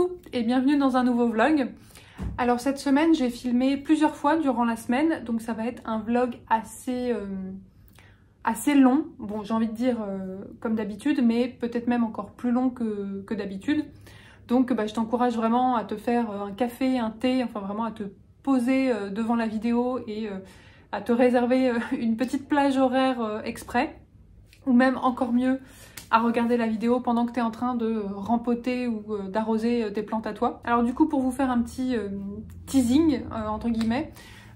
Coucou et bienvenue dans un nouveau vlog. Alors cette semaine j'ai filmé plusieurs fois durant la semaine, donc ça va être un vlog assez long. Bon, j'ai envie de dire comme d'habitude, mais peut-être même encore plus long que d'habitude. Donc je t'encourage vraiment à te faire un café, un thé, enfin vraiment à te poser devant la vidéo et à te réserver une petite plage horaire exprès, ou même encore mieux à regarder la vidéo pendant que tu es en train de rempoter ou d'arroser tes plantes à toi. Alors du coup, pour vous faire un petit teasing, entre guillemets,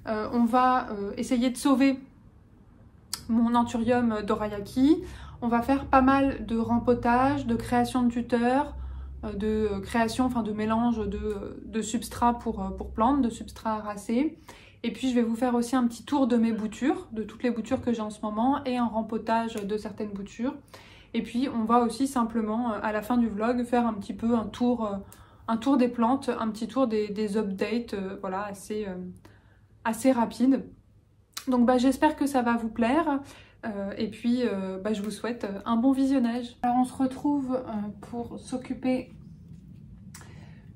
on va essayer de sauver mon Anthurium dorayaki. On va faire pas mal de rempotage, de création de tuteurs, de création, enfin de mélange de substrats pour plantes, de substrats racés. Et puis je vais vous faire aussi un petit tour de mes boutures, de toutes les boutures que j'ai en ce moment, et un rempotage de certaines boutures. Et puis on va aussi simplement, à la fin du vlog, faire un petit peu un tour des plantes, un petit tour des updates, voilà, assez rapide. Donc j'espère que ça va vous plaire. Et puis je vous souhaite un bon visionnage. Alors on se retrouve pour s'occuper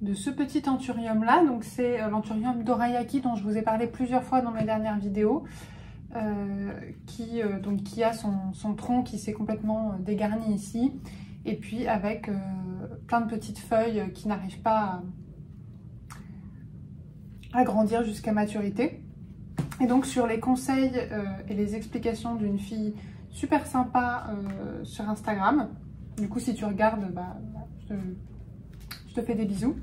de ce petit anthurium là. Donc c'est l'anthurium dorayaki dont je vous ai parlé plusieurs fois dans mes dernières vidéos. Qui a son tronc qui s'est complètement dégarni ici, et puis avec plein de petites feuilles qui n'arrivent pas à grandir jusqu'à maturité. Et donc sur les conseils et les explications d'une fille super sympa sur Instagram, du coup si tu regardes, je te fais des bisous.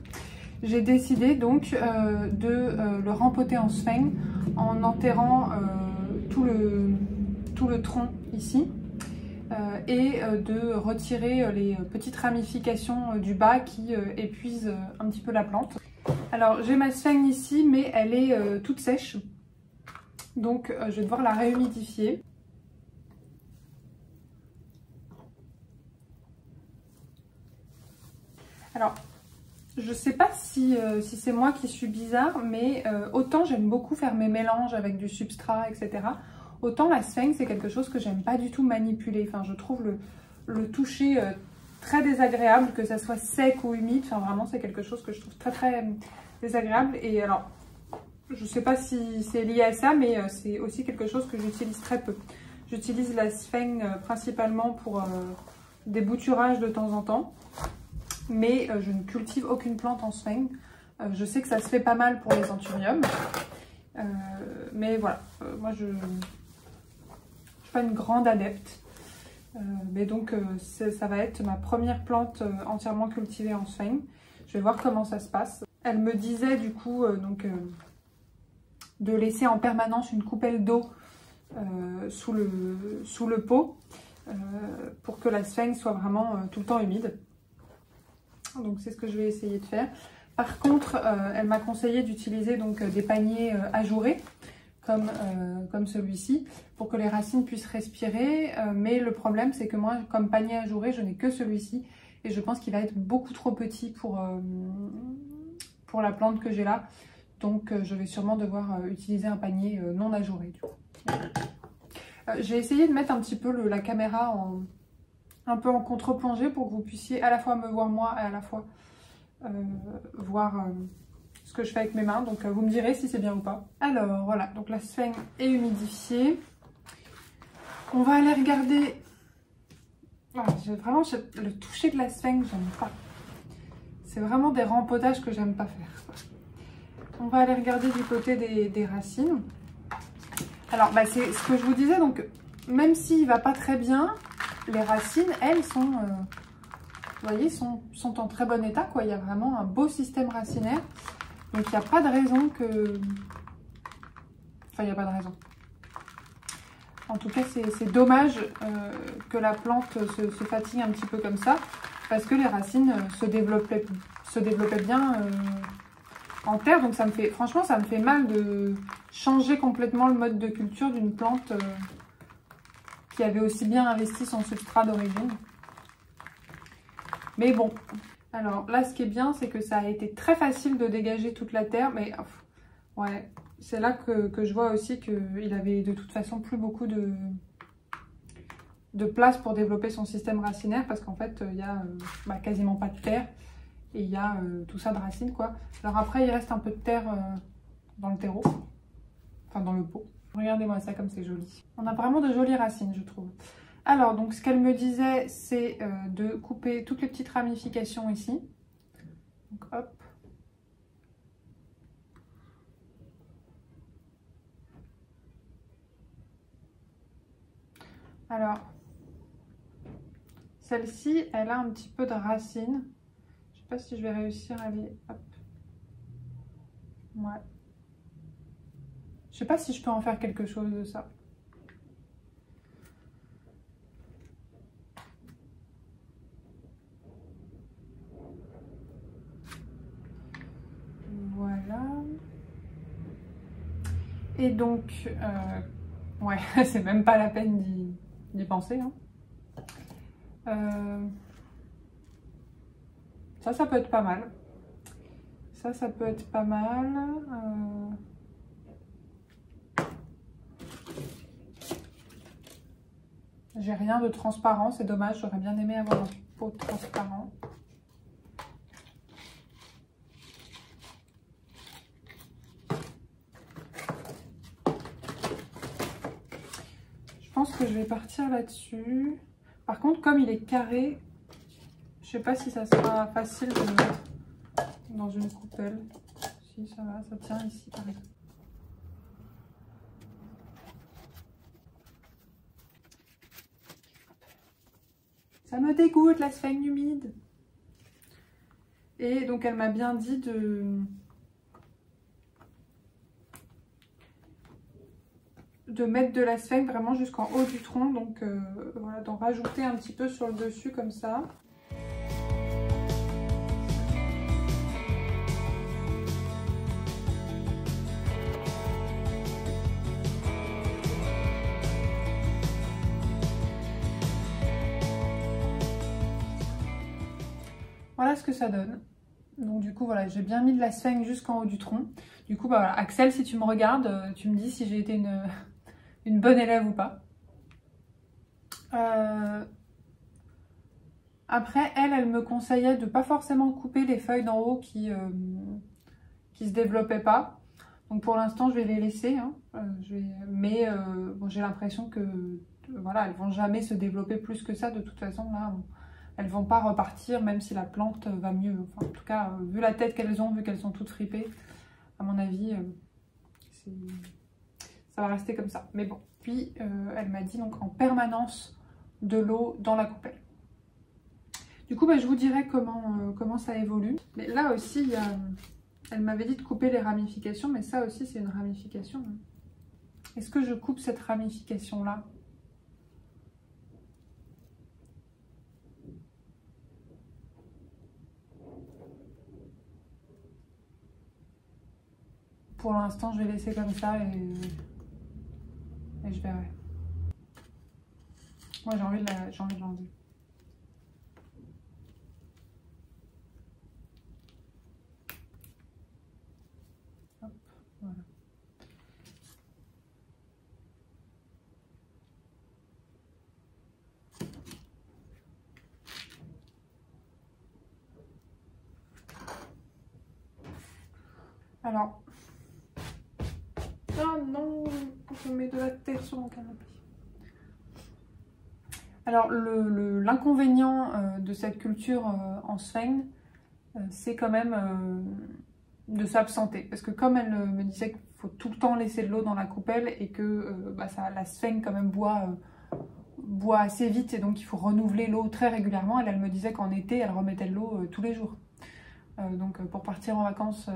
J'ai décidé donc de le rempoter en sphène en enterrant tout le tronc ici et de retirer les petites ramifications du bas qui épuisent un petit peu la plante. Alors j'ai ma sphène ici, mais elle est toute sèche, donc je vais devoir la réhumidifier. Alors je sais pas si c'est moi qui suis bizarre, mais autant j'aime beaucoup faire mes mélanges avec du substrat, etc. Autant la sphène, c'est quelque chose que j'aime pas du tout manipuler. Enfin, je trouve le toucher très désagréable, que ça soit sec ou humide. Enfin, vraiment, c'est quelque chose que je trouve très très désagréable. Et alors, je sais pas si c'est lié à ça, mais c'est aussi quelque chose que j'utilise très peu. J'utilise la sphène principalement pour des bouturages de temps en temps. Mais je ne cultive aucune plante en sphène. Je sais que ça se fait pas mal pour les anthuriums. Mais voilà, moi je ne suis pas une grande adepte. Mais donc ça va être ma première plante entièrement cultivée en sphène. Je vais voir comment ça se passe. Elle me disait du coup de laisser en permanence une coupelle d'eau sous le pot pour que la sphène soit vraiment tout le temps humide. Donc c'est ce que je vais essayer de faire. Par contre, elle m'a conseillé d'utiliser donc des paniers ajourés comme celui-ci pour que les racines puissent respirer. Mais le problème, c'est que moi, comme panier ajouré, je n'ai que celui-ci et je pense qu'il va être beaucoup trop petit pour la plante que j'ai là. Donc je vais sûrement devoir utiliser un panier non ajouré. Du coup. J'ai essayé de mettre un petit peu la caméra un peu en contre-plongée pour que vous puissiez à la fois me voir moi et à la fois voir ce que je fais avec mes mains. Donc vous me direz si c'est bien ou pas. Alors voilà, donc la sphène est humidifiée. On va aller regarder. Voilà, vraiment le toucher de la sphène, j'aime pas. C'est vraiment des rempotages que j'aime pas faire. On va aller regarder du côté des racines. Alors c'est ce que je vous disais, donc même s'il va pas très bien, les racines, elles, vous voyez, sont en très bon état, quoi. Il y a vraiment un beau système racinaire. Donc, il n'y a pas de raison que... Enfin, il n'y a pas de raison. En tout cas, c'est dommage que la plante se fatigue un petit peu comme ça, parce que les racines se développaient bien en terre. Donc, franchement, ça me fait mal de changer complètement le mode de culture d'une plante qui avait aussi bien investi son substrat d'origine. Mais bon, alors là ce qui est bien, c'est que ça a été très facile de dégager toute la terre, mais ouais, c'est là que je vois aussi qu'il avait de toute façon plus beaucoup de place pour développer son système racinaire, parce qu'en fait il y a quasiment pas de terre, et il y a tout ça de racines quoi. Alors après il reste un peu de terre dans le terreau, enfin dans le pot. Regardez-moi ça comme c'est joli. On a vraiment de jolies racines je trouve. Alors donc ce qu'elle me disait c'est de couper toutes les petites ramifications ici. Donc hop. Alors celle-ci elle a un petit peu de racines. Je sais pas si je vais réussir à les... Hop. Ouais. Je sais pas si je peux en faire quelque chose de ça. Voilà. Et donc, ouais, c'est même pas la peine d'y penser. Hein. Ça peut être pas mal. Ça peut être pas mal. J'ai rien de transparent, c'est dommage. J'aurais bien aimé avoir un pot transparent. Je pense que je vais partir là-dessus. Par contre, comme il est carré, je sais pas si ça sera facile de le mettre dans une coupelle. Si ça va, ça tient ici par exemple. Ça me dégoûte la sphène humide. Et donc elle m'a bien dit de mettre de la sphène vraiment jusqu'en haut du tronc. Donc voilà, d'en rajouter un petit peu sur le dessus comme ça. Voilà ce que ça donne. Donc du coup voilà, j'ai bien mis de la sphène jusqu'en haut du tronc. Du coup bah voilà, Axel, si tu me regardes, tu me dis si j'ai été une bonne élève ou pas. Après elle me conseillait de pas forcément couper les feuilles d'en haut qui se développaient pas. Donc pour l'instant je vais les laisser. Hein. Mais bon, j'ai l'impression que voilà, elles vont jamais se développer plus que ça de toute façon là. Elles vont pas repartir même si la plante va mieux. Enfin, en tout cas, vu la tête qu'elles ont, vu qu'elles sont toutes fripées, à mon avis, ça va rester comme ça. Mais bon, puis elle m'a dit donc en permanence de l'eau dans la coupelle. Du coup, bah, je vous dirai comment ça évolue. Mais là aussi, elle m'avait dit de couper les ramifications, mais ça aussi c'est une ramification. Est-ce que je coupe cette ramification-là ? Pour l'instant, je vais laisser comme ça et je verrai. Moi, j'ai envie de l'enlever. Hop, voilà. Alors... Oh non, je mets de la terre sur mon canapé. Alors l'inconvénient de cette culture en sphène, c'est quand même de s'absenter. Parce que comme elle me disait qu'il faut tout le temps laisser de l'eau dans la coupelle et que la sphène quand même boit assez vite et donc il faut renouveler l'eau très régulièrement. Elle me disait qu'en été, elle remettait de l'eau tous les jours. Donc pour partir en vacances...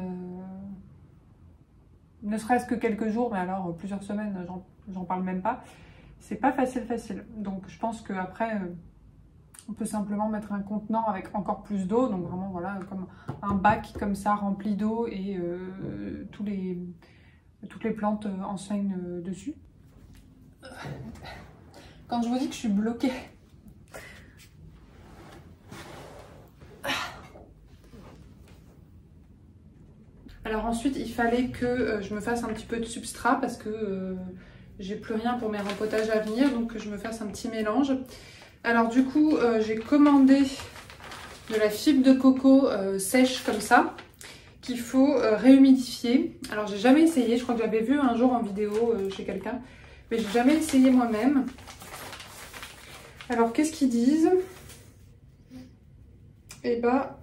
ne serait-ce que quelques jours, mais alors plusieurs semaines, j'en parle même pas. C'est pas facile. Donc je pense qu'après, on peut simplement mettre un contenant avec encore plus d'eau. Donc vraiment, voilà, comme un bac comme ça, rempli d'eau et toutes les plantes en sphène dessus. Quand je vous dis que je suis bloquée... Alors ensuite, il fallait que je me fasse un petit peu de substrat parce que j'ai plus rien pour mes rempotages à venir, donc que je me fasse un petit mélange. Alors du coup, j'ai commandé de la fibre de coco sèche comme ça, qu'il faut réhumidifier. Alors j'ai jamais essayé, je crois que j'avais vu un jour en vidéo chez quelqu'un, mais j'ai jamais essayé moi-même. Alors qu'est-ce qu'ils disent? Eh ben,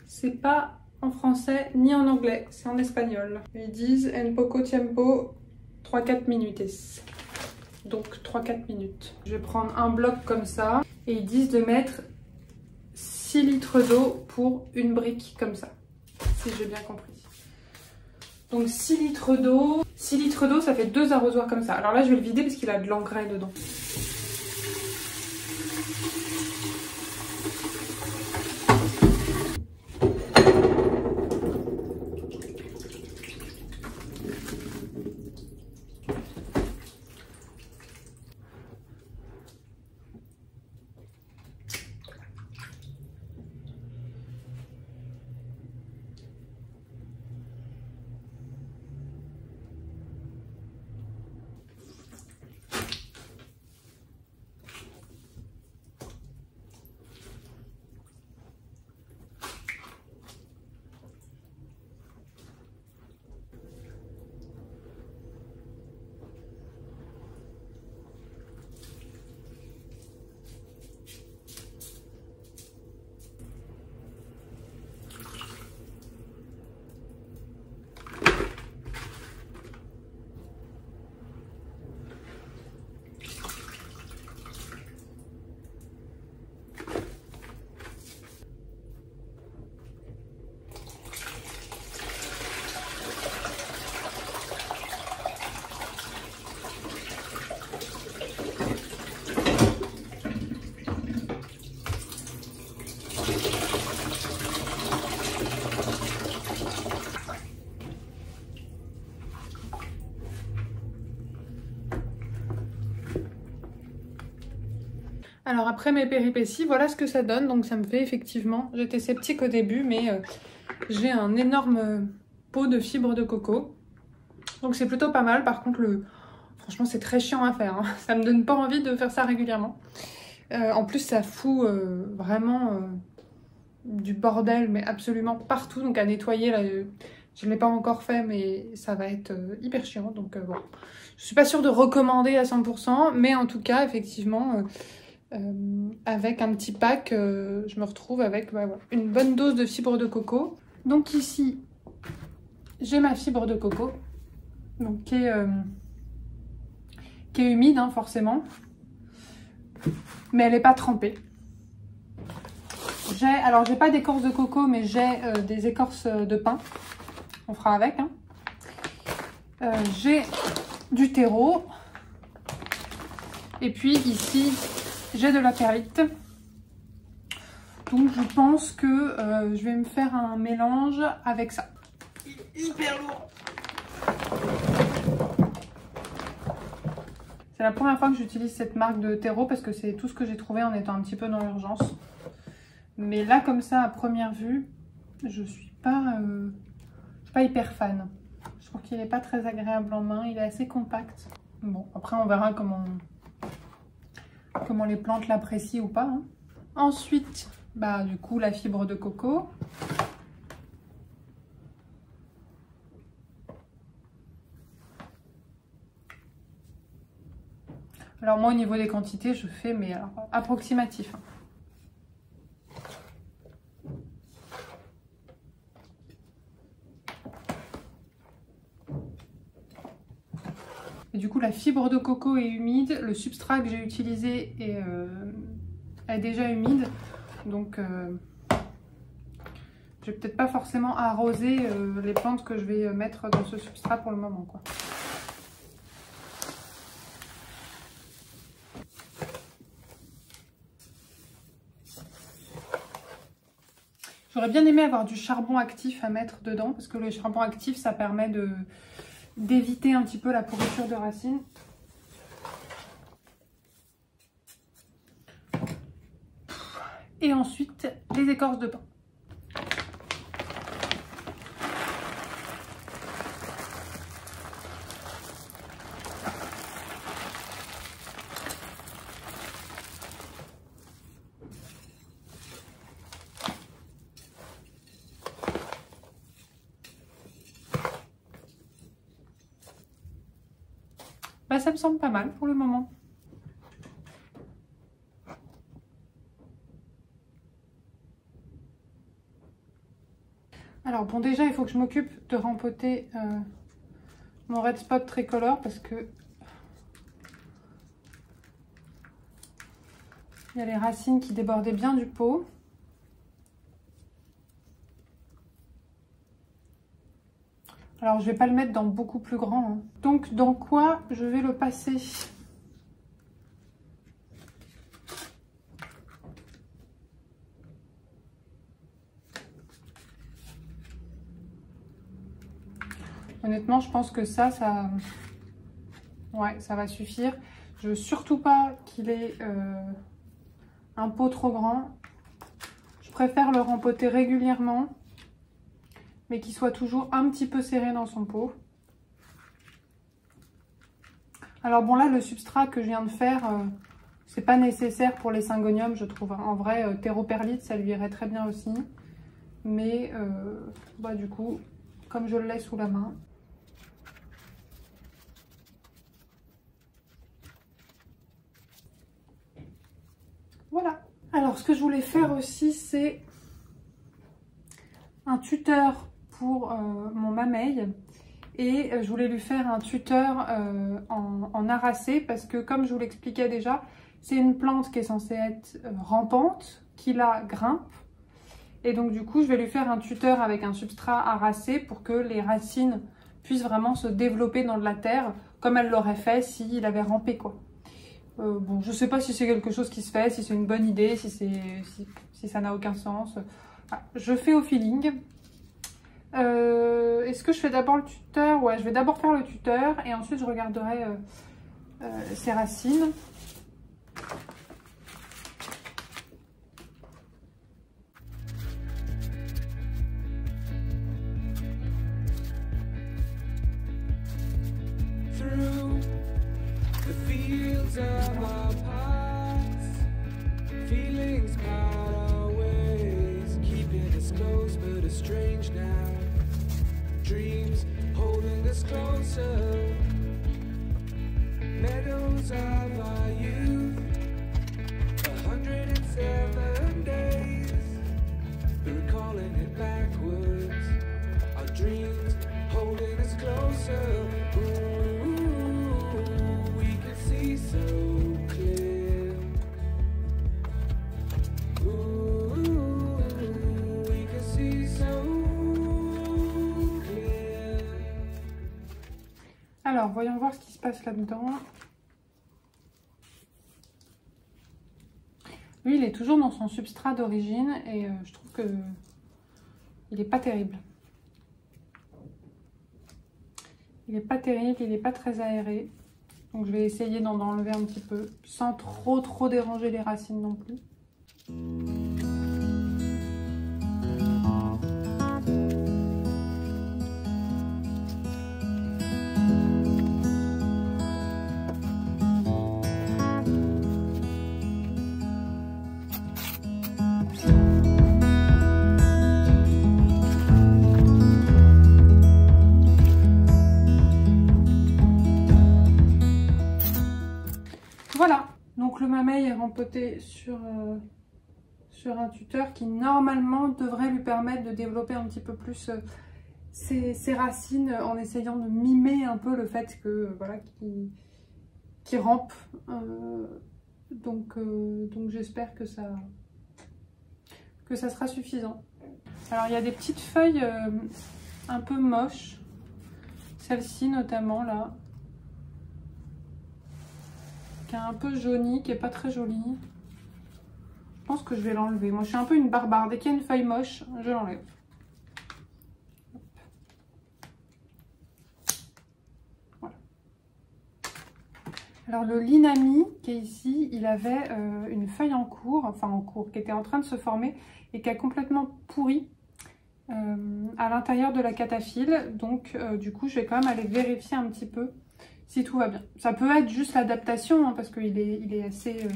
c'est pas en français ni en anglais, c'est en espagnol. Ils disent en poco tiempo 3-4 minutes. Donc 3-4 minutes. Je vais prendre un bloc comme ça et ils disent de mettre 6 litres d'eau pour une brique comme ça, si j'ai bien compris. Donc 6 litres d'eau. 6 litres d'eau, ça fait 2 arrosoirs comme ça. Alors là, je vais le vider parce qu'il a de l'engrais dedans. Alors après mes péripéties, voilà ce que ça donne. Donc ça me fait effectivement, j'étais sceptique au début, mais j'ai un énorme pot de fibres de coco. Donc c'est plutôt pas mal. Par contre, franchement c'est très chiant à faire, hein. Ça me donne pas envie de faire ça régulièrement. En plus ça fout vraiment du bordel, mais absolument partout. Donc à nettoyer, là, je ne l'ai pas encore fait, mais ça va être hyper chiant. Donc bon, je suis pas sûre de recommander à 100%, mais en tout cas effectivement... avec un petit pack, je me retrouve avec voilà, une bonne dose de fibre de coco. Donc ici, j'ai ma fibre de coco, donc qui est humide hein, forcément, mais elle n'est pas trempée. Alors j'ai pas d'écorce de coco, mais j'ai des écorces de pin. On fera avec. Hein. J'ai du terreau. Et puis ici, j'ai de la perlite. Donc je pense que je vais me faire un mélange avec ça. Il est hyper lourd. C'est la première fois que j'utilise cette marque de terreau parce que c'est tout ce que j'ai trouvé en étant un petit peu dans l'urgence. Mais là comme ça à première vue, je suis pas hyper fan. Je trouve qu'il n'est pas très agréable en main, il est assez compact. Bon, après on verra comment les plantes l'apprécient ou pas. Hein. Ensuite, bah, du coup, la fibre de coco. Alors moi, au niveau des quantités, je fais, mais alors, approximatif. Hein. Et du coup, la fibre de coco est humide. Le substrat que j'ai utilisé est déjà humide. Donc, je vais peut-être pas forcément arroser les plantes que je vais mettre dans ce substrat pour le moment, quoi. J'aurais bien aimé avoir du charbon actif à mettre dedans parce que le charbon actif, ça permet d'éviter un petit peu la pourriture de racines. Et ensuite, les écorces de pin. Bah, ça me semble pas mal pour le moment. Alors bon, déjà il faut que je m'occupe de rempoter mon red spot tricolore parce que il y a les racines qui débordaient bien du pot. Alors je vais pas le mettre dans beaucoup plus grand, hein. Donc dans quoi je vais le passer? Honnêtement, je pense que ça va suffire. Je veux surtout pas qu'il ait un pot trop grand. Je préfère le rempoter régulièrement, mais qu'il soit toujours un petit peu serré dans son pot. Alors bon, là, le substrat que je viens de faire, c'est pas nécessaire pour les syngoniums, je trouve. En vrai, terreau-perlite, ça lui irait très bien aussi. Mais bah, du coup, comme je l'ai sous la main... Voilà. Alors, ce que je voulais faire aussi, c'est un tuteur pour mon mameille. Et je voulais lui faire un tuteur en arracé parce que, comme je vous l'expliquais déjà, c'est une plante qui est censée être rampante, qui la grimpe. Et donc, du coup, je vais lui faire un tuteur avec un substrat arracé pour que les racines puissent vraiment se développer dans de la terre comme elle l'aurait fait s'il avait rampé, quoi. Bon, je sais pas si c'est quelque chose qui se fait, si c'est une bonne idée, si ça n'a aucun sens. Voilà. Je fais au feeling. Est-ce que je fais d'abord le tuteur? Ouais, je vais d'abord faire le tuteur et ensuite je regarderai ses racines. Alors, voyons voir ce qui se passe là-dedans. Lui, il est toujours dans son substrat d'origine et je trouve que il n'est pas terrible. Il n'est pas terrible, il n'est pas très aéré. Donc, je vais essayer d'en enlever un petit peu sans trop déranger les racines non plus. Voilà, donc le mameille est rempoté sur un tuteur qui normalement devrait lui permettre de développer un petit peu plus ses racines en essayant de mimer un peu le fait que voilà qu'il rampe. Donc j'espère que ça sera suffisant. Alors il y a des petites feuilles un peu moches, celle-ci notamment là. Qui est un peu jaunie, qui est pas très jolie. Je pense que je vais l'enlever. Moi, je suis un peu une barbare. Dès qu'il y a une feuille moche, je l'enlève. Voilà. Alors, le Linami, qui est ici, il avait une feuille en cours, qui était en train de se former et qui a complètement pourri à l'intérieur de la cataphylle. Donc, du coup, je vais quand même aller vérifier un petit peu si tout va bien. Ça peut être juste l'adaptation, hein, parce qu'il est assez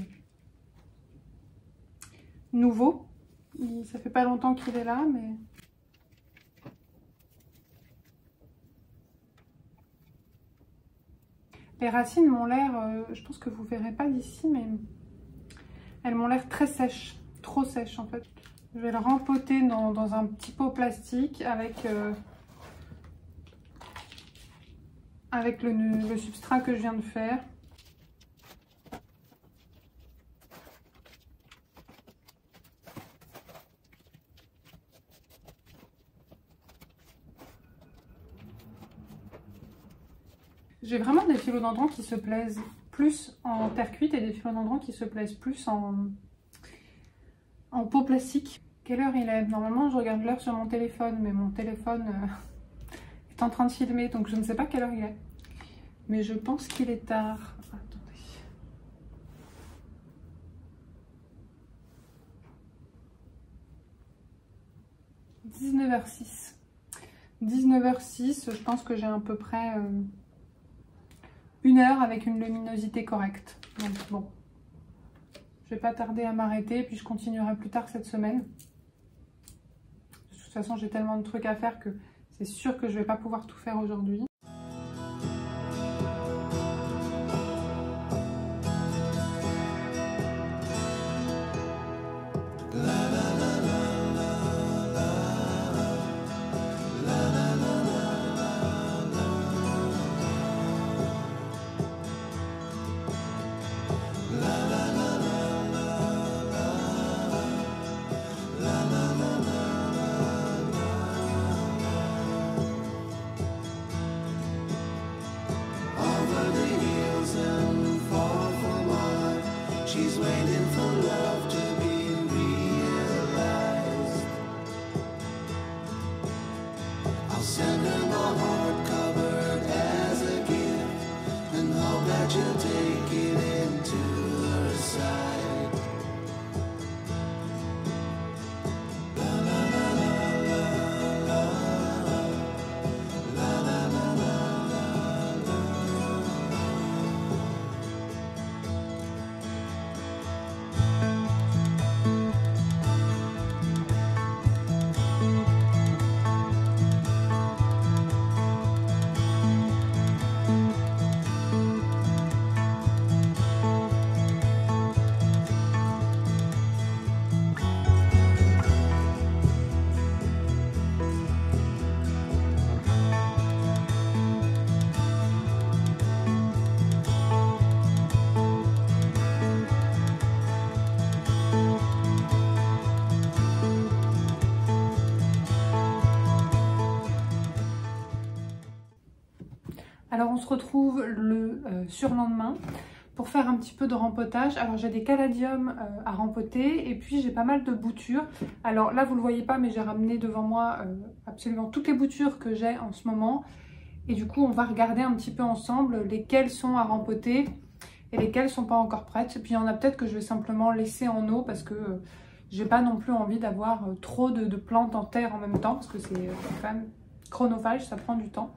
nouveau. Ça fait pas longtemps qu'il est là, mais... Les racines m'ont l'air, je pense que vous verrez pas d'ici, mais elles m'ont l'air très sèches, trop sèches en fait. Je vais le rempoter dans un petit pot plastique avec le substrat que je viens de faire. J'ai vraiment des philodendrons qui se plaisent plus en terre cuite et des philodendrons qui se plaisent plus en pot plastique. Quelle heure il est? Normalement, je regarde l'heure sur mon téléphone, mais mon téléphone est en train de filmer, donc je ne sais pas quelle heure il est. Mais je pense qu'il est tard. Attendez. « 19h06. 19h06, je pense que j'ai à peu près 1 heure avec une luminosité correcte. Donc bon, je vais pas tarder à m'arrêter, puis je continuerai plus tard cette semaine. De toute façon, j'ai tellement de trucs à faire que c'est sûr que je vais pas pouvoir tout faire aujourd'hui. Alors on se retrouve le surlendemain pour faire un petit peu de rempotage. Alors j'ai des caladiums à rempoter et puis j'ai pas mal de boutures. Alors là vous le voyez pas mais j'ai ramené devant moi absolument toutes les boutures que j'ai en ce moment. Et du coup on va regarder un petit peu ensemble lesquelles sont à rempoter et lesquelles sont pas encore prêtes. Et puis il y en a peut-être que je vais simplement laisser en eau parce que j'ai pas non plus envie d'avoir trop de plantes en terre en même temps parce que c'est quand même chronophage, ça prend du temps.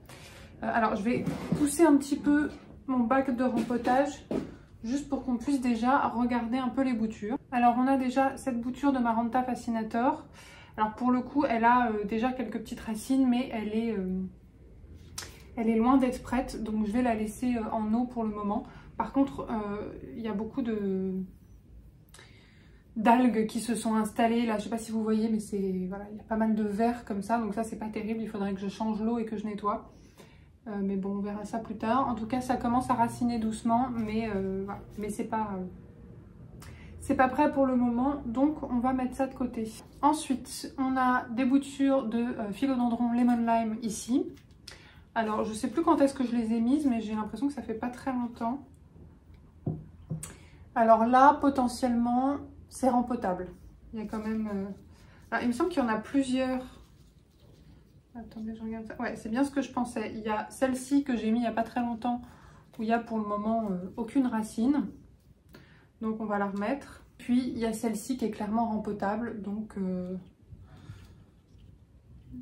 Alors je vais pousser un petit peu mon bac de rempotage juste pour qu'on puisse déjà regarder un peu les boutures. Alors on a déjà cette bouture de Maranta Fascinator. Alors pour le coup elle a déjà quelques petites racines mais elle est loin d'être prête, donc je vais la laisser en eau pour le moment. Par contre il y a beaucoup d'algues qui se sont installées là, je sais pas si vous voyez mais c'est voilà, il y a pas mal de verre comme ça, donc ça c'est pas terrible, il faudrait que je change l'eau et que je nettoie. Mais bon, on verra ça plus tard. En tout cas, ça commence à raciner doucement, mais, voilà. Mais c'est pas prêt pour le moment, donc on va mettre ça de côté. Ensuite, on a des boutures de philodendron lemon lime ici. Alors, je sais plus quand est-ce que je les ai mises, mais j'ai l'impression que ça fait pas très longtemps. Alors là, potentiellement, c'est rempotable. Il y a quand même... Alors, il me semble qu'il y en a plusieurs... Attendez, je regarde ça. Ouais, c'est bien ce que je pensais. Il y a celle-ci que j'ai mis il n'y a pas très longtemps où il n'y a pour le moment aucune racine. Donc on va la remettre. Puis il y a celle-ci qui est clairement rempotable. Donc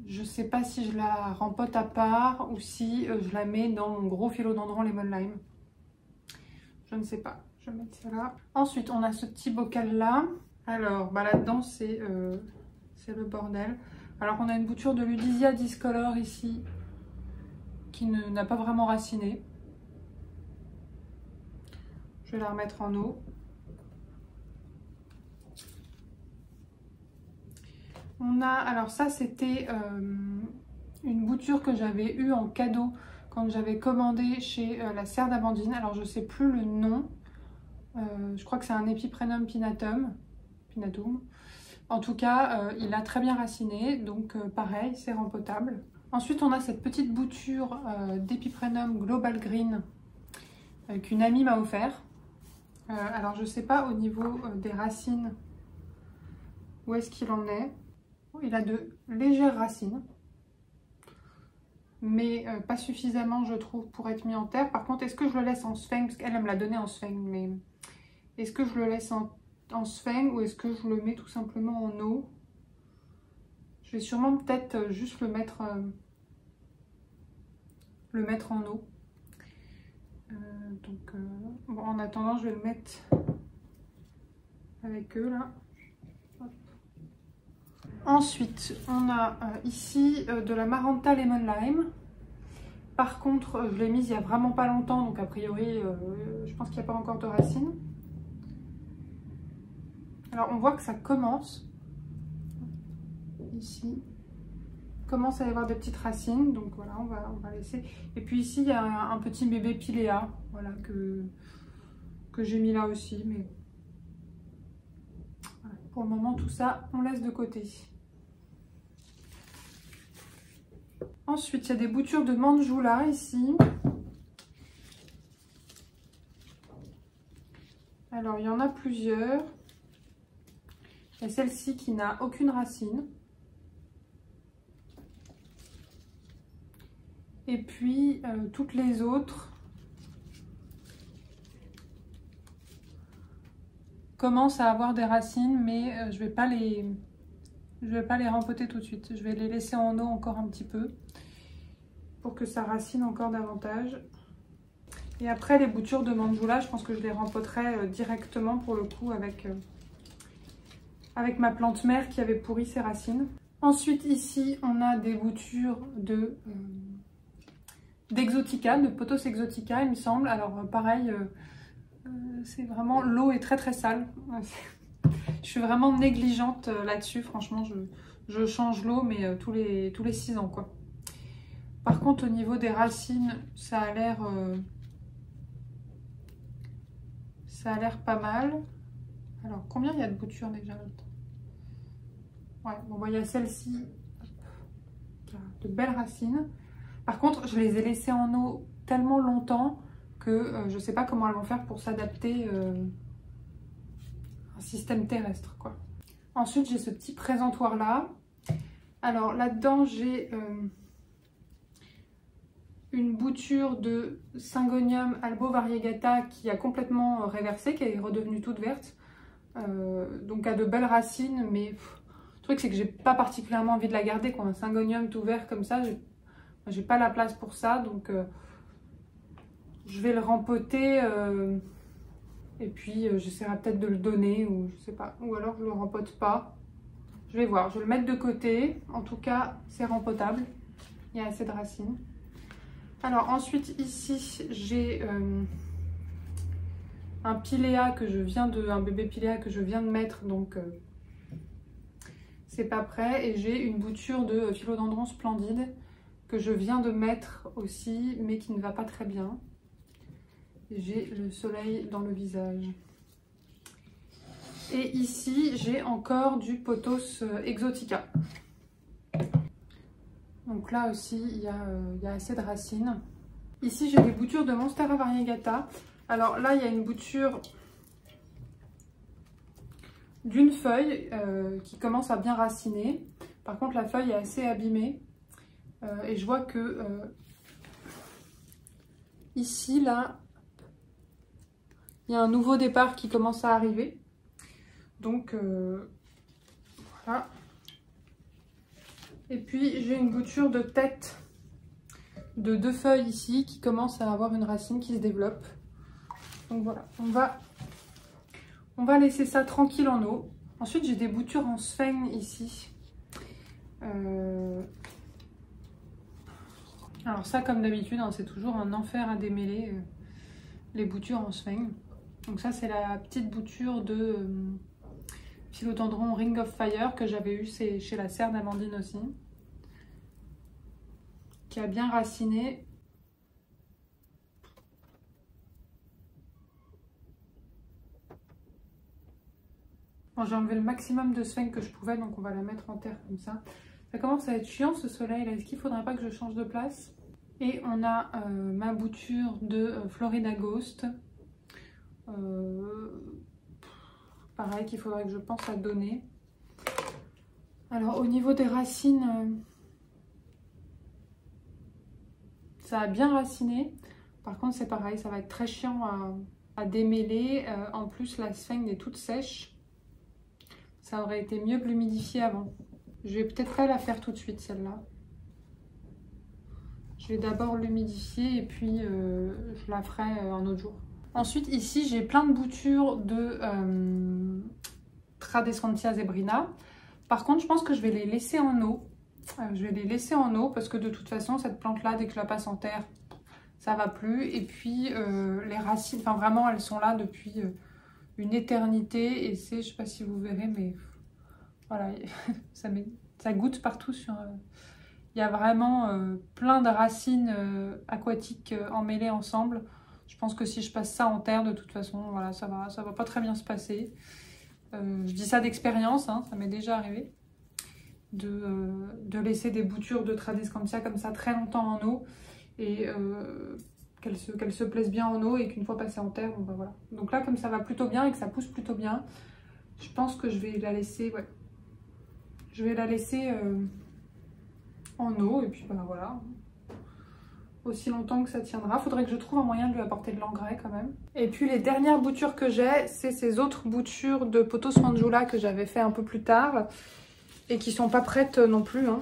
je ne sais pas si je la rempote à part ou si je la mets dans mon gros philodendron lemon lime. Je ne sais pas. Je vais mettre ça là. Ensuite, on a ce petit bocal là. Alors bah, là-dedans, c'est le bordel. Alors on a une bouture de Ludisia Discolor ici qui n'a pas vraiment raciné. Je vais la remettre en eau. On a, alors ça c'était une bouture que j'avais eue en cadeau quand j'avais commandé chez la serre d'Amandine. Alors je sais plus le nom, je crois que c'est un Epiprenum pinatum. En tout cas, il a très bien raciné, donc pareil, c'est rempotable. Ensuite, on a cette petite bouture d'Epiprenum Global Green qu'une amie m'a offert. Alors je sais pas au niveau des racines où est-ce qu'il en est. Il a de légères racines, mais pas suffisamment, je trouve, pour être mis en terre. Par contre, est-ce que je le laisse en sphène? Parce qu'elle me l'a donné en sphène, mais est-ce que je le laisse en sphène ou est-ce que je le mets tout simplement en eau? Je vais sûrement peut-être juste le mettre en eau. Bon, en attendant, je vais le mettre avec eux là. Ensuite, on a ici de la Maranta Lemon Lime. Par contre, je l'ai mise il n'y a vraiment pas longtemps, donc a priori, je pense qu'il n'y a pas encore de racines. Alors, on voit que ça commence, ici, commence à y avoir des petites racines, donc voilà, on va laisser. Et puis ici, il y a un petit bébé Pilea, voilà, que j'ai mis là aussi, mais voilà, pour le moment, tout ça, on laisse de côté. Ensuite, il y a des boutures de Manjula ici. Alors, il y en a plusieurs. Il y a celle-ci qui n'a aucune racine. Et puis, toutes les autres commencent à avoir des racines, mais je vais pas les rempoter tout de suite. Je vais les laisser en eau encore un petit peu pour que ça racine encore davantage. Et après les boutures de Manjula, je pense que je les rempoterai directement pour le coup avec ma plante mère qui avait pourri ses racines. Ensuite ici on a des boutures d'Exotica, de Pothos Exotica il me semble. Alors pareil, c'est vraiment, l'eau est très très sale. Je suis vraiment négligente là-dessus, franchement je change l'eau mais tous les 6 ans quoi. Par contre au niveau des racines, ça a l'air pas mal. Alors combien il y a de boutures déjà là-dedans? Ouais, bon il y a celle-ci qui a de belles racines. Par contre je les ai laissées en eau tellement longtemps que je sais pas comment elles vont faire pour s'adapter à un système terrestre quoi. Ensuite j'ai ce petit présentoir là. Alors là-dedans j'ai une bouture de Syngonium albo variegata qui a complètement réversé, qui est redevenue toute verte. Donc a de belles racines, mais le truc c'est que j'ai pas particulièrement envie de la garder quoi. Un Syngonium tout vert comme ça, j'ai pas la place pour ça, donc je vais le rempoter et puis j'essaierai peut-être de le donner ou je sais pas, ou alors je le rempote pas. Je vais voir, je vais le mettre de côté. En tout cas, c'est rempotable, il y a assez de racines. Alors ensuite ici j'ai un pilea que je viens de, un bébé pilea que je viens de mettre, donc c'est pas prêt. Et j'ai une bouture de philodendron splendide que je viens de mettre aussi, mais qui ne va pas très bien. J'ai le soleil dans le visage. Et ici j'ai encore du Pothos Exotica. Donc là aussi, il y a assez de racines. Ici, j'ai des boutures de Monstera variegata. Alors là, il y a une bouture d'une feuille qui commence à bien raciner. Par contre, la feuille est assez abîmée. Et je vois que ici, là, il y a un nouveau départ qui commence à arriver. Donc, voilà. Et puis j'ai une bouture de tête de 2 feuilles ici qui commence à avoir une racine qui se développe. Donc voilà, on va laisser ça tranquille en eau. Ensuite j'ai des boutures en sphène ici. Alors ça comme d'habitude, hein, c'est toujours un enfer à démêler les boutures en sphène. Donc ça, c'est la petite bouture de philodendron Ring of Fire que j'avais eu chez la serre d'Amandine aussi, qui a bien raciné. Bon, j'ai enlevé le maximum de sphènes que je pouvais, donc on va la mettre en terre comme ça. Ça commence à être chiant ce soleil là. Est-ce qu'il ne faudrait pas que je change de place? Et on a ma bouture de Florida Ghost. Pareil, qu'il faudrait que je pense à donner. Alors au niveau des racines, ça a bien raciné. Par contre c'est pareil, ça va être très chiant à démêler. En plus la sphène est toute sèche. Ça aurait été mieux de l'humidifier avant. Je vais peut-être pas la faire tout de suite celle-là. Je vais d'abord l'humidifier et puis je la ferai un autre jour. Ensuite ici j'ai plein de boutures de Tradescantia zebrina. Par contre je pense que je vais les laisser en eau. Je vais les laisser en eau parce que de toute façon cette plante là, dès que je la passe en terre, ça va plus. Et puis les racines, enfin vraiment elles sont là depuis une éternité. Et c'est, je sais pas si vous verrez, mais voilà, ça goutte partout sur... Il y a vraiment plein de racines aquatiques emmêlées ensemble. Je pense que si je passe ça en terre, de toute façon, voilà, ça va pas très bien se passer. Je dis ça d'expérience, hein, ça m'est déjà arrivé de laisser des boutures de Tradescantia comme ça très longtemps en eau et qu'elles se plaisent bien en eau et qu'une fois passées en terre, bon, ben voilà. Donc là, comme ça va plutôt bien et que ça pousse plutôt bien, je pense que je vais la laisser, ouais, je vais la laisser en eau et puis ben voilà. Aussi longtemps que ça tiendra. Faudrait que je trouve un moyen de lui apporter de l'engrais quand même. Et puis les dernières boutures que j'ai, c'est ces autres boutures de Pothos Fanjula que j'avais fait un peu plus tard et qui sont pas prêtes non plus, hein.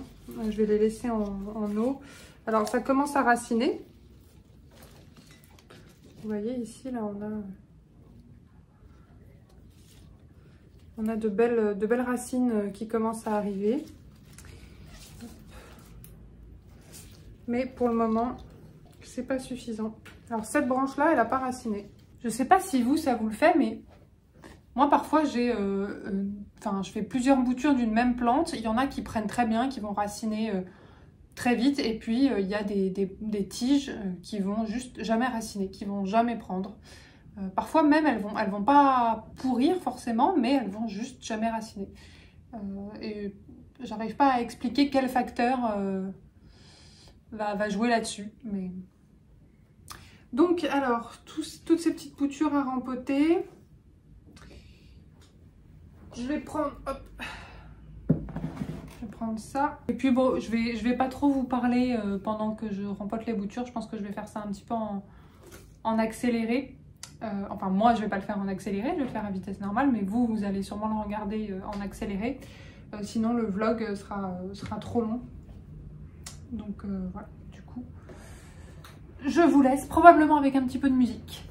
Je vais les laisser en eau. Alors ça commence à raciner. Vous voyez ici, là on a de belles racines qui commencent à arriver. Mais pour le moment, c'est pas suffisant. Alors cette branche là, elle a pas raciné. Je sais pas si vous, ça vous le fait, mais moi parfois j'ai, je fais plusieurs boutures d'une même plante. Il y en a qui prennent très bien, qui vont raciner très vite, et puis il y a des tiges qui vont juste jamais raciner, qui vont jamais prendre. Parfois même elles vont pas pourrir forcément, mais elles vont juste jamais raciner. Et j'arrive pas à expliquer quel facteur va jouer là-dessus. Mais... Donc alors, toutes ces petites boutures à rempoter. Je vais prendre, hop, je vais prendre ça. Et puis bon, je vais pas trop vous parler pendant que je rempote les boutures. Je pense que je vais faire ça un petit peu en accéléré. Enfin moi je vais pas le faire en accéléré, je vais le faire à vitesse normale, mais vous allez sûrement le regarder en accéléré. Sinon le vlog sera trop long. Donc voilà, du coup, je vous laisse probablement avec un petit peu de musique.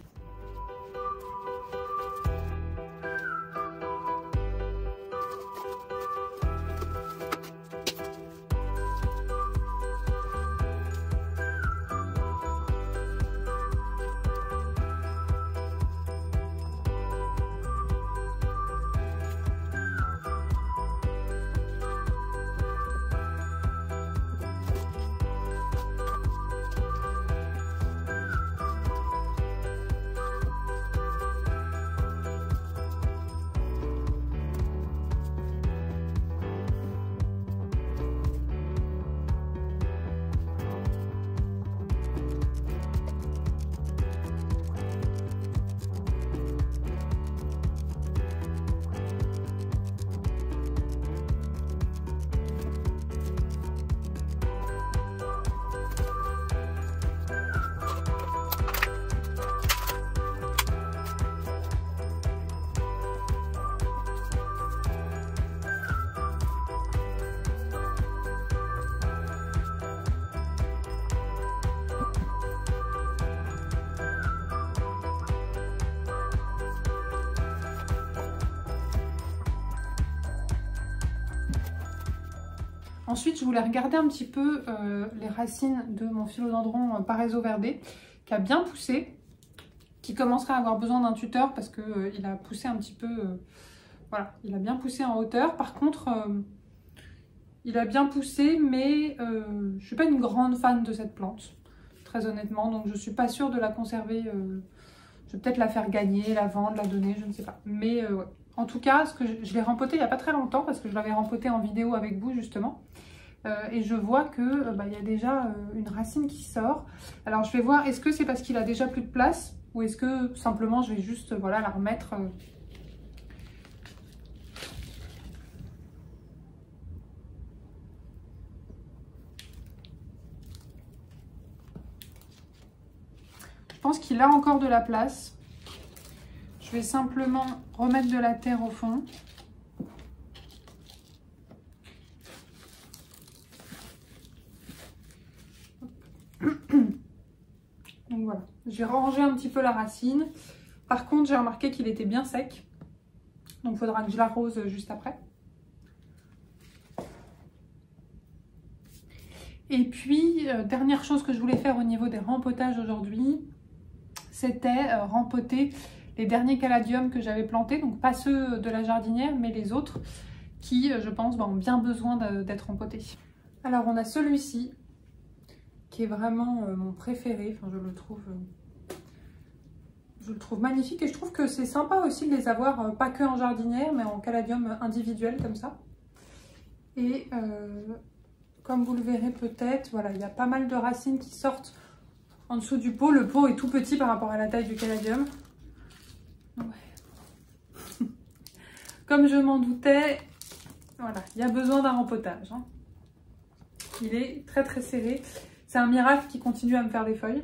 Ensuite, je voulais regarder un petit peu les racines de mon philodendron Paraiso Verde qui a bien poussé. qui commencerait à avoir besoin d'un tuteur parce que il a poussé un petit peu, voilà, il a bien poussé en hauteur. Par contre, il a bien poussé, mais je suis pas une grande fan de cette plante, très honnêtement, donc je suis pas sûre de la conserver. Je vais peut-être la faire gagner, la vendre, la donner, je ne sais pas. Mais ouais. En tout cas, je l'ai rempoté il n'y a pas très longtemps parce que je l'avais rempoté en vidéo avec vous justement. Et je vois que il y a déjà une racine qui sort. Alors je vais voir, est-ce que c'est parce qu'il a déjà plus de place ou est-ce que simplement je vais juste voilà, la remettre. Je pense qu'il a encore de la place. Je vais simplement remettre de la terre au fond. Donc voilà, j'ai rangé un petit peu la racine. Par contre, j'ai remarqué qu'il était bien sec. Donc il faudra que je l'arrose juste après. Et puis, dernière chose que je voulais faire au niveau des rempotages aujourd'hui, c'était rempoter les derniers caladiums que j'avais plantés. Donc pas ceux de la jardinière, mais les autres qui, je pense, ont bien besoin d'être rempotés. Alors on a celui-ci, qui est vraiment mon préféré. Enfin, je le trouve magnifique et je trouve que c'est sympa aussi de les avoir pas que en jardinière mais en caladium individuel comme ça. Et comme vous le verrez peut-être, voilà, il y a pas mal de racines qui sortent en dessous du pot. Le pot est tout petit par rapport à la taille du caladium. Ouais. Comme je m'en doutais, voilà, il y a besoin d'un rempotage. Hein. Il est très très serré. C'est un miracle qui continue à me faire des feuilles.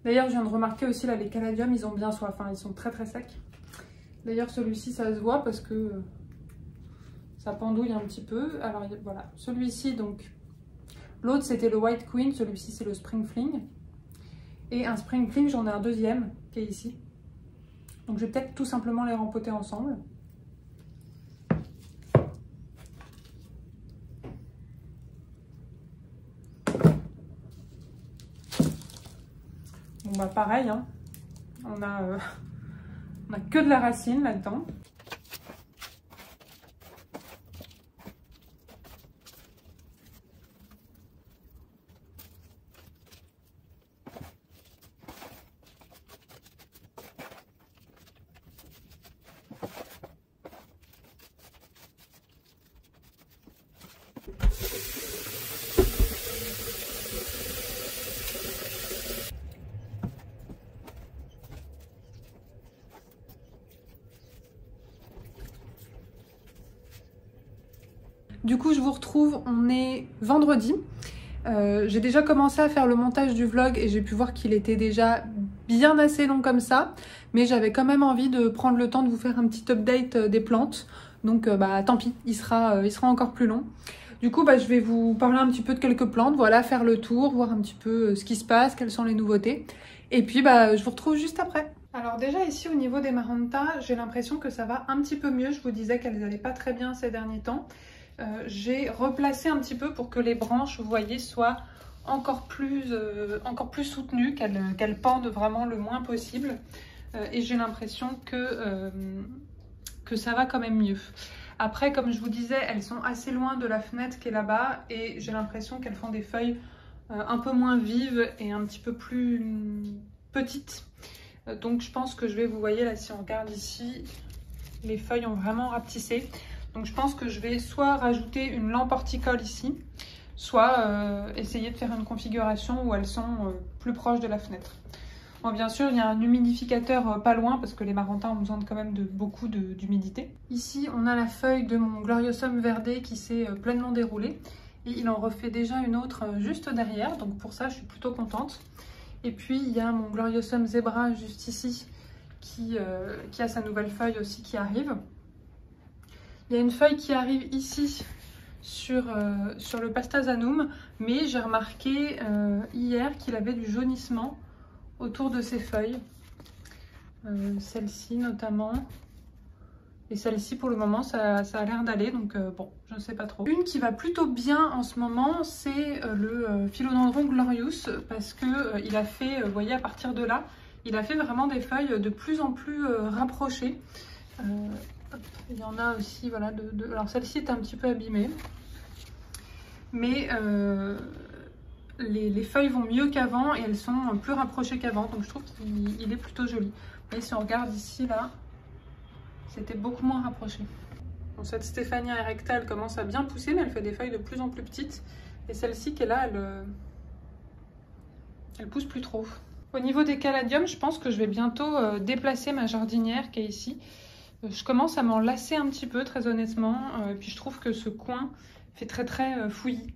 D'ailleurs, je viens de remarquer aussi là, les caladiums, ils ont bien soif, hein, ils sont très très secs. D'ailleurs, celui-ci, ça se voit parce que ça pendouille un petit peu. Alors voilà, celui-ci, donc, l'autre c'était le White Queen, celui-ci c'est le Spring Fling. Et un Spring Fling, j'en ai un deuxième qui est ici. Donc je vais peut-être tout simplement les rempoter ensemble. Bon bah pareil, hein. On a que de la racine là-dedans. Du coup, je vous retrouve, on est vendredi. J'ai déjà commencé à faire le montage du vlog et j'ai pu voir qu'il était déjà bien assez long comme ça. Mais j'avais quand même envie de prendre le temps de vous faire un petit update des plantes. Donc tant pis, il sera encore plus long. Du coup, je vais vous parler un petit peu de quelques plantes, voilà, faire le tour, voir un petit peu ce qui se passe, quelles sont les nouveautés. Et puis, je vous retrouve juste après. Alors déjà ici au niveau des Maranta, j'ai l'impression que ça va un petit peu mieux. Je vous disais qu'elles n'allaient pas très bien ces derniers temps. J'ai replacé un petit peu pour que les branches, vous voyez, soient encore plus soutenues, qu'elles pendent vraiment le moins possible. Et j'ai l'impression que ça va quand même mieux. Après, comme je vous disais, elles sont assez loin de la fenêtre qui est là-bas et j'ai l'impression qu'elles font des feuilles un peu moins vives et un petit peu plus petites. Donc je pense que je vais, vous voyez là, si on regarde ici, les feuilles ont vraiment rapetissé. Donc je pense que je vais soit rajouter une lampe horticole ici, soit essayer de faire une configuration où elles sont plus proches de la fenêtre. Bon, bien sûr, il y a un humidificateur pas loin parce que les Maranta ont besoin quand même de beaucoup d'humidité. Ici, on a la feuille de mon Gloriosum Verde qui s'est pleinement déroulée. Et il en refait déjà une autre juste derrière, donc pour ça, je suis plutôt contente. Et puis, il y a mon Gloriosum Zebra juste ici qui a sa nouvelle feuille aussi qui arrive. Il y a une feuille qui arrive ici sur le Pastazanum, mais j'ai remarqué hier qu'il avait du jaunissement autour de ses feuilles. Celle-ci notamment. Et celle-ci pour le moment ça a l'air d'aller, donc bon, je ne sais pas trop. Une qui va plutôt bien en ce moment, c'est le Philodendron Glorious, parce que il a fait, vous voyez à partir de là, il a fait vraiment des feuilles de plus en plus rapprochées. Il y en a aussi, voilà, alors celle-ci est un petit peu abîmée. Mais les feuilles vont mieux qu'avant et elles sont plus rapprochées qu'avant, donc je trouve qu'il est plutôt joli. Et si on regarde ici, là, c'était beaucoup moins rapproché. Bon, cette Stéphania erecta, elle commence à bien pousser, mais elle fait des feuilles de plus en plus petites. Et celle-ci qui est là, elle pousse plus trop. Au niveau des caladiums, je pense que je vais bientôt déplacer ma jardinière qui est ici. Je commence à m'en lasser un petit peu, très honnêtement. Et puis je trouve que ce coin fait très fouillis.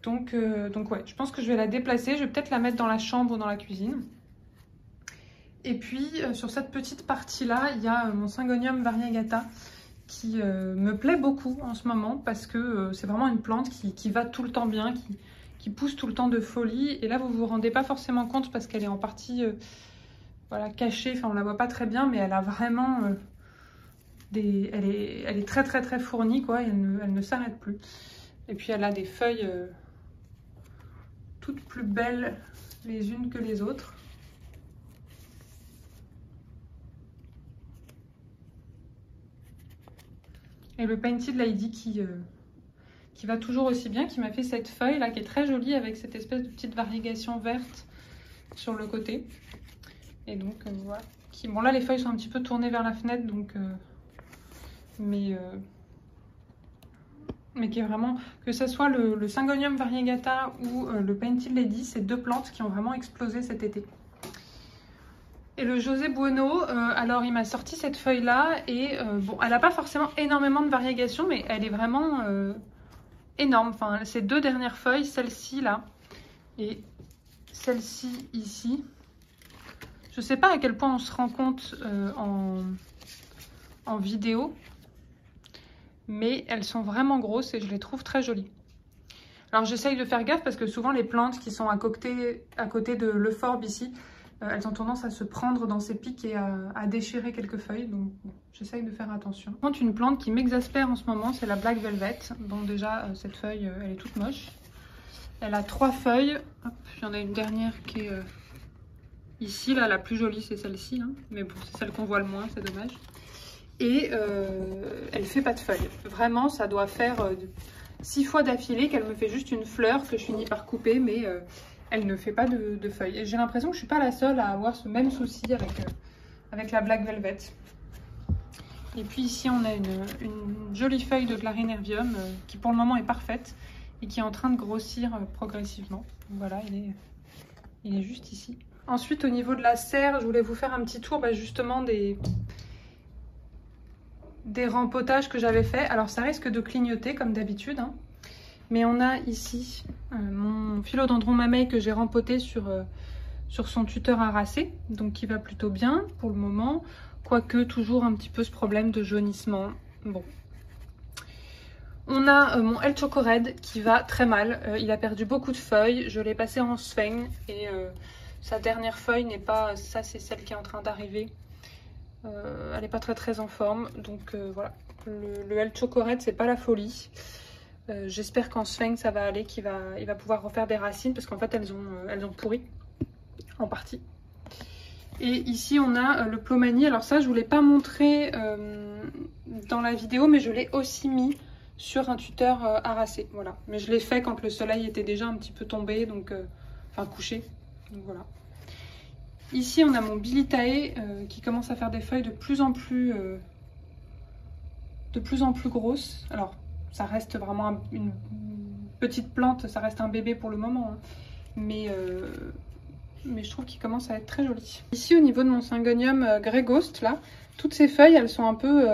Donc ouais, je pense que je vais la déplacer. Je vais peut-être la mettre dans la chambre ou dans la cuisine. Et puis sur cette petite partie-là, il y a mon Syngonium variegata qui me plaît beaucoup en ce moment parce que c'est vraiment une plante qui va tout le temps bien, qui pousse tout le temps de folie. Et là, vous vous rendez pas forcément compte parce qu'elle est en partie voilà, cachée. Enfin, on la voit pas très bien, mais elle a vraiment elle est très fournie, quoi. Et elle ne s'arrête plus. Et puis elle a des feuilles toutes plus belles les unes que les autres. Et le Painted Lady qui va toujours aussi bien, qui m'a fait cette feuille là qui est très jolie avec cette espèce de petite variegation verte sur le côté. Et donc voilà. Bon là les feuilles sont un petit peu tournées vers la fenêtre, donc mais qui est vraiment, que ce soit le Syngonium variegata ou le Painted Lady, c'est deux plantes qui ont vraiment explosé cet été. Et le José Bueno, alors il m'a sorti cette feuille là et bon, elle n'a pas forcément énormément de variegation, mais elle est vraiment énorme. Enfin, ces deux dernières feuilles, celle-ci là et celle-ci ici, je sais pas à quel point on se rend compte en vidéo, mais elles sont vraiment grosses et je les trouve très jolies. Alors j'essaye de faire gaffe parce que souvent les plantes qui sont à côté de l'Euphorbes ici, elles ont tendance à se prendre dans ces pics et à déchirer quelques feuilles, donc bon, j'essaye de faire attention. Par contre, une plante qui m'exaspère en ce moment, c'est la Black Velvet. Bon déjà, cette feuille, elle est toute moche. Elle a 3 feuilles. Hop, il y en a une dernière qui est ici, là, la plus jolie, c'est celle-ci. Hein. Mais bon, c'est celle qu'on voit le moins, c'est dommage. Et elle fait pas de feuilles. Vraiment, ça doit faire 6 fois d'affilée qu'elle me fait juste une fleur que je finis par couper, mais elle ne fait pas de feuilles. Et j'ai l'impression que je ne suis pas la seule à avoir ce même souci avec la Black Velvet. Et puis ici, on a une jolie feuille de Clarinervium qui pour le moment est parfaite et qui est en train de grossir progressivement. Voilà, il est juste ici. Ensuite, au niveau de la serre, je voulais vous faire un petit tour justement des rempotages que j'avais fait. Alors ça risque de clignoter comme d'habitude, hein. Mais on a ici mon Philodendron Mamey que j'ai rempoté sur son tuteur harassé, donc qui va plutôt bien pour le moment, quoique toujours un petit peu ce problème de jaunissement. Bon. On a mon El Choco Red qui va très mal, il a perdu beaucoup de feuilles, je l'ai passé en Sphène et sa dernière feuille n'est pas, ça c'est celle qui est en train d'arriver, elle n'est pas très en forme, donc voilà, le El Choco Red c'est pas la folie. J'espère qu'en Sphène ça va aller, il va pouvoir refaire des racines parce qu'en fait elles ont pourri en partie. Et ici on a le Plomanie. Alors ça je vous l'ai pas montré dans la vidéo, mais je l'ai aussi mis sur un tuteur harassé. Voilà. Mais je l'ai fait quand le soleil était déjà un petit peu tombé, donc enfin couché. Donc voilà. Ici on a mon Bilitae qui commence à faire des feuilles de plus en plus grosses. Alors ça reste vraiment une petite plante, ça reste un bébé pour le moment, hein. Mais je trouve qu'il commence à être très joli. Ici au niveau de mon Syngonium Grey Ghost, là, toutes ces feuilles elles sont un peu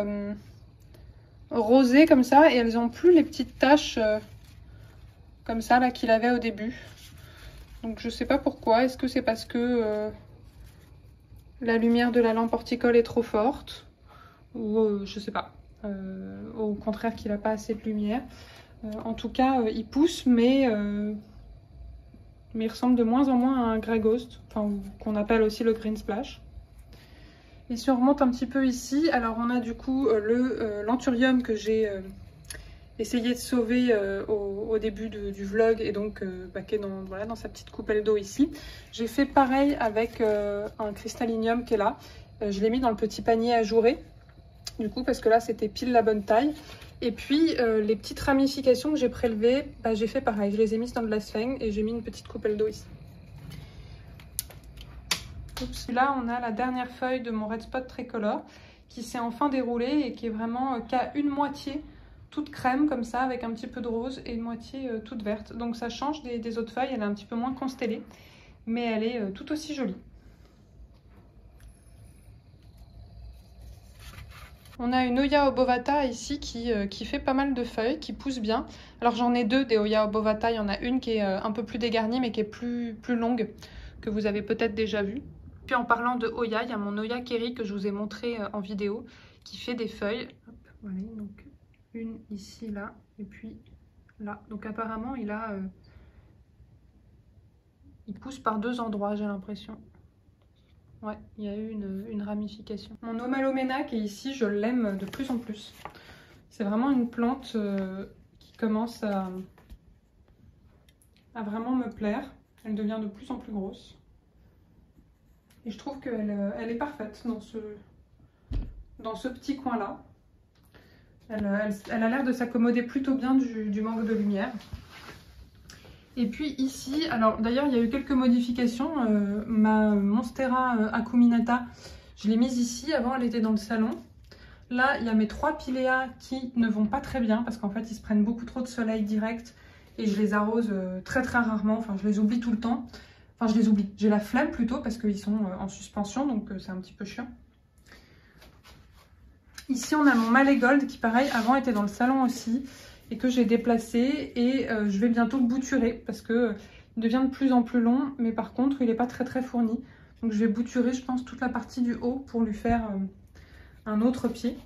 rosées comme ça et elles n'ont plus les petites taches comme ça là qu'il avait au début. Donc je sais pas pourquoi, est-ce que c'est parce que la lumière de la lampe horticole est trop forte ou je sais pas. au contraire qu'il n'a pas assez de lumière. En tout cas, il pousse, mais il ressemble de moins en moins à un Grey Ghost, enfin, qu'on appelle aussi le Green Splash. Et si on remonte un petit peu ici, alors on a du coup l'Anthurium que j'ai essayé de sauver au début du vlog et donc qui est voilà, dans sa petite coupelle d'eau ici. J'ai fait pareil avec un Crystallinium qui est là. Je l'ai mis dans le petit panier ajouré, du coup, parce que là c'était pile la bonne taille. Et puis les petites ramifications que j'ai prélevées, j'ai fait pareil, je les ai mises dans de la sphène et j'ai mis une petite coupelle d'eau ici. Oups. Là on a la dernière feuille de mon Red Spot Tricolor qui s'est enfin déroulée et qui est vraiment qu'à une moitié toute crème comme ça avec un petit peu de rose et une moitié toute verte. Donc ça change des autres feuilles, elle est un petit peu moins constellée mais elle est tout aussi jolie. On a une Oya obovata ici qui fait pas mal de feuilles, qui pousse bien. Alors j'en ai deux des Oya obovata, il y en a une qui est un peu plus dégarnie mais qui est plus longue, que vous avez peut-être déjà vue. Puis en parlant de Oya, il y a mon Oya Kerry que je vous ai montré en vidéo, qui fait des feuilles. Hop, voilà, donc une ici, là, et puis là. Donc apparemment il pousse par deux endroits, j'ai l'impression. Ouais, il y a eu une ramification. Mon Omalomena qui est ici, je l'aime de plus en plus. C'est vraiment une plante qui commence à vraiment me plaire. Elle devient de plus en plus grosse. Et je trouve qu'elle est parfaite dans ce petit coin-là. Elle a l'air de s'accommoder plutôt bien du manque de lumière. Et puis ici, alors d'ailleurs il y a eu quelques modifications. Ma Monstera acuminata, je l'ai mise ici. Avant elle était dans le salon. Là il y a mes trois Pilea qui ne vont pas très bien parce qu'en fait ils se prennent beaucoup trop de soleil direct. Et je les arrose très rarement, enfin je les oublie tout le temps. Enfin je les oublie, j'ai la flemme plutôt parce qu'ils sont en suspension donc c'est un petit peu chiant. Ici on a mon Mallegold qui pareil avant était dans le salon aussi et que j'ai déplacé et je vais bientôt le bouturer parce que il devient de plus en plus long mais par contre il n'est pas très fourni. Donc je vais bouturer je pense toute la partie du haut pour lui faire un autre pied.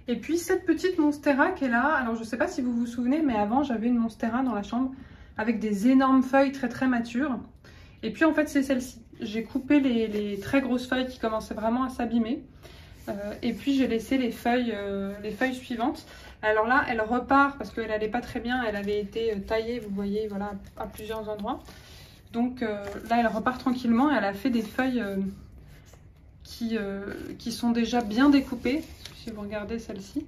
Et puis cette petite Monstera qui est là, alors je ne sais pas si vous vous souvenez mais avant j'avais une Monstera dans la chambre avec des énormes feuilles très matures. Et puis en fait c'est celle-ci. J'ai coupé les très grosses feuilles qui commençaient vraiment à s'abîmer. Et puis j'ai laissé les feuilles suivantes. Alors là elle repart parce qu'elle n'allait pas très bien. Elle avait été taillée, vous voyez, voilà, à plusieurs endroits. Donc là elle repart tranquillement. Elle a fait des feuilles qui sont déjà bien découpées. Si vous regardez celle-ci.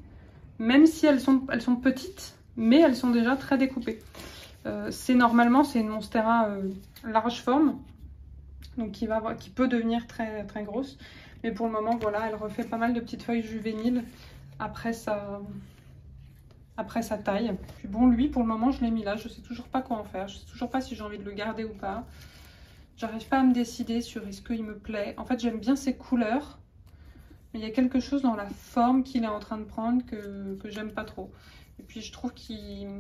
Même si elles sont petites, mais elles sont déjà très découpées. Normalement c'est une Monstera large forme, donc qui peut devenir très grosse, mais pour le moment voilà elle refait pas mal de petites feuilles juvéniles après sa taille. Puis bon lui pour le moment je l'ai mis là, je sais toujours pas quoi en faire, je sais toujours pas si j'ai envie de le garder ou pas, j'arrive pas à me décider sur est-ce qu'il me plaît. En fait j'aime bien ses couleurs mais il y a quelque chose dans la forme qu'il est en train de prendre que j'aime pas trop, et puis je trouve qu'il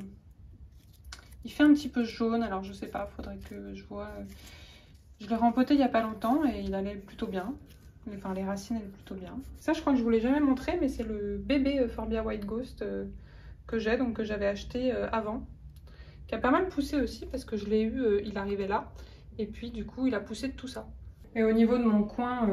fait un petit peu jaune, alors je sais pas, faudrait que je vois. Je l'ai rempoté il y a pas longtemps et il allait plutôt bien. Enfin les racines allaient plutôt bien. Ça je crois que je vous l'ai jamais montré mais c'est le bébé Forbia White Ghost que j'ai, donc que j'avais acheté avant. Qui a pas mal poussé aussi parce que je l'ai eu, il arrivait là. Et puis du coup il a poussé de tout ça. Et au niveau de mon coin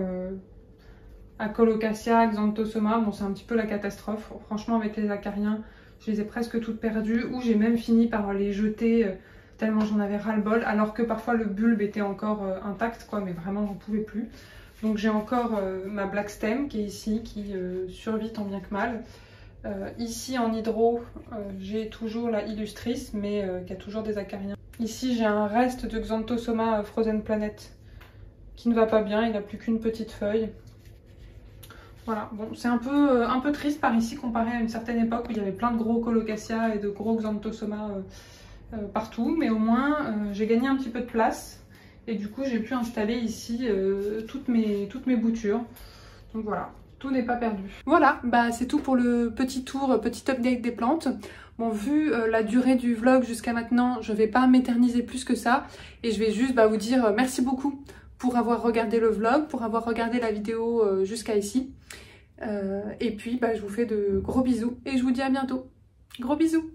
Acolocasia, Xanthosoma, bon c'est un petit peu la catastrophe. Franchement avec les acariens, je les ai presque toutes perdues ou j'ai même fini par les jeter tellement j'en avais ras-le-bol, alors que parfois le bulbe était encore intact quoi, mais vraiment j'en pouvais plus. Donc j'ai encore ma Black Stem qui est ici, qui survit tant bien que mal. Ici en hydro, j'ai toujours la Illustris, mais qui a toujours des acariens. Ici j'ai un reste de Xanthosoma Frozen Planet qui ne va pas bien, il n'a plus qu'une petite feuille. Voilà, bon, c'est un peu triste par ici comparé à une certaine époque où il y avait plein de gros Colocasia et de gros Xanthosoma partout, mais au moins j'ai gagné un petit peu de place et du coup j'ai pu installer ici toutes mes boutures. Donc voilà, tout n'est pas perdu. Voilà, bah c'est tout pour le petit tour, petit update des plantes. Bon, vu la durée du vlog jusqu'à maintenant, je vais pas m'éterniser plus que ça et je vais juste vous dire merci beaucoup pour avoir regardé le vlog, pour avoir regardé la vidéo jusqu'à ici. Et puis, bah, je vous fais de gros bisous et je vous dis à bientôt. Gros bisous!